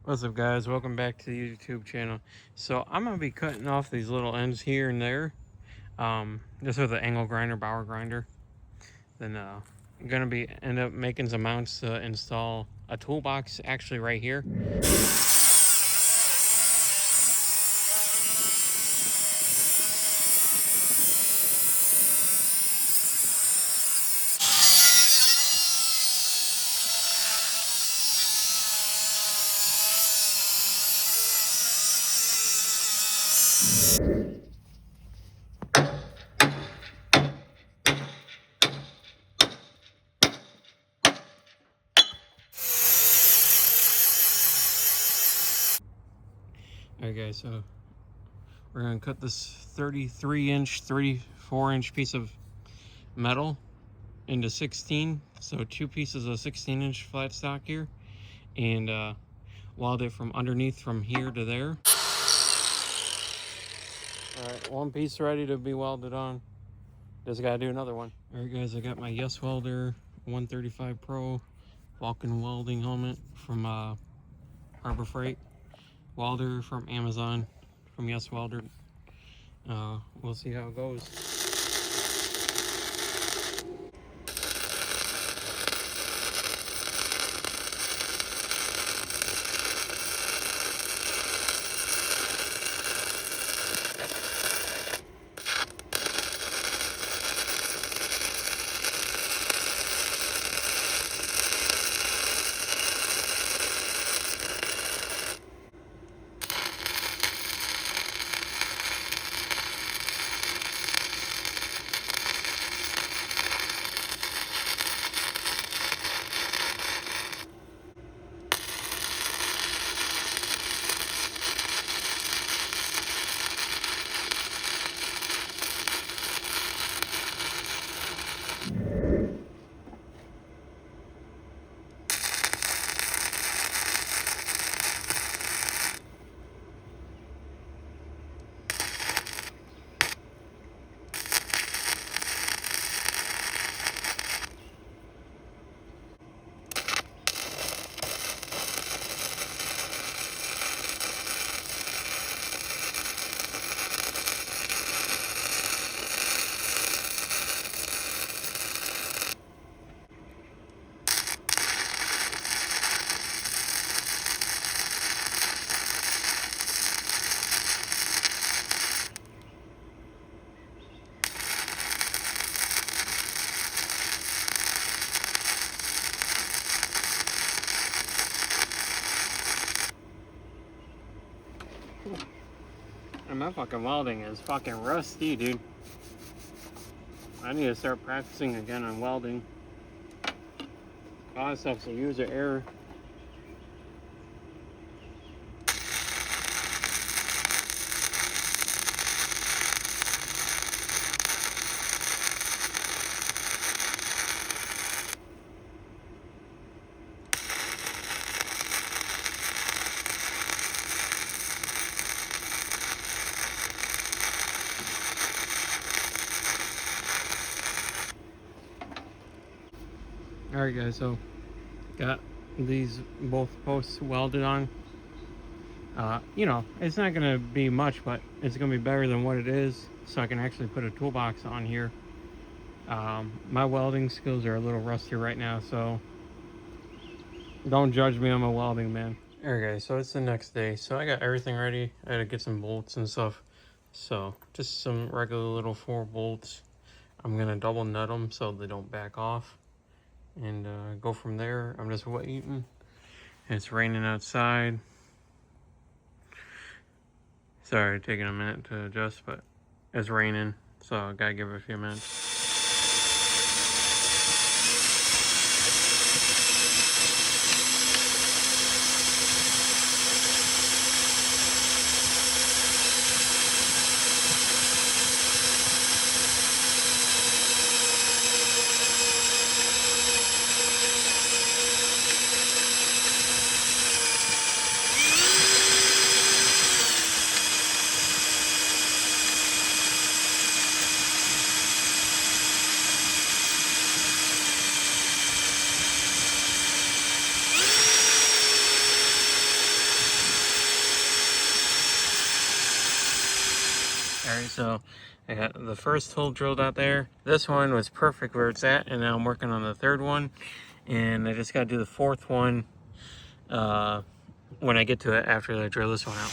What's up, guys? Welcome back to the YouTube channel. So I'm gonna be cutting off these little ends here and there, just with an angle grinder, bower grinder. Then I'm gonna be end up making some mounts to install a toolbox actually right here. Alright guys, so we're gonna cut this 33-inch, 34-inch piece of metal into 16. So 2 pieces of 16-inch flat stock here, and weld it from underneath from here to there. Alright, one piece ready to be welded on. Just gotta do another one. Alright guys, I got my Yes Welder 135 Pro Vulcan welding helmet from Harbor Freight. Welder from Amazon, from Yes Welder. We'll see how it goes. And my fucking welding is fucking rusty, dude. I need to start practicing again on welding. All that stuff's a user error. Alright guys, so got these both posts welded on. You know, it's not gonna be much, but it's gonna be better than what it is, so I can actually put a toolbox on here. My welding skills are a little rusty right now, so don't judge me on my welding, man. Alright guys, so it's the next day, so I got everything ready. I had to get some bolts and stuff, so just some regular little 4 bolts. I'm gonna double nut them so they don't back off, and go from there. I'm just waiting. It's raining outside. Sorry, taking a minute to adjust, but it's raining, so I gotta give it a few minutes. Alright, so I got the first hole drilled out there. This one was perfect where it's at, and now I'm working on the third one. And I just got to do the fourth one when I get to it after I drill this one out.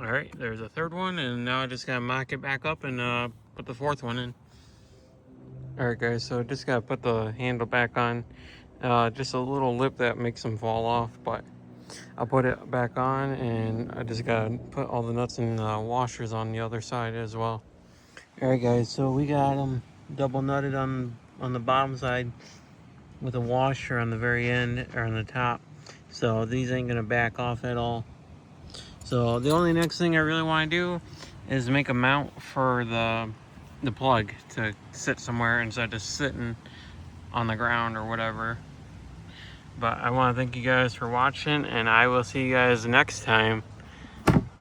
Alright, there's a third one, and now I just got to mock it back up and put the fourth one in. Alright guys, so just got to put the handle back on. Just a little lip that makes them fall off, but I'll put it back on, and I just got to put all the nuts and washers on the other side as well. Alright guys, so we got them double nutted on the bottom side with a washer on the very end, or on the top. So these ain't gonna back off at all. So the only next thing I really want to do is make a mount for the plug to sit somewhere instead of just sitting on the ground or whatever. But I want to thank you guys for watching, and I will see you guys next time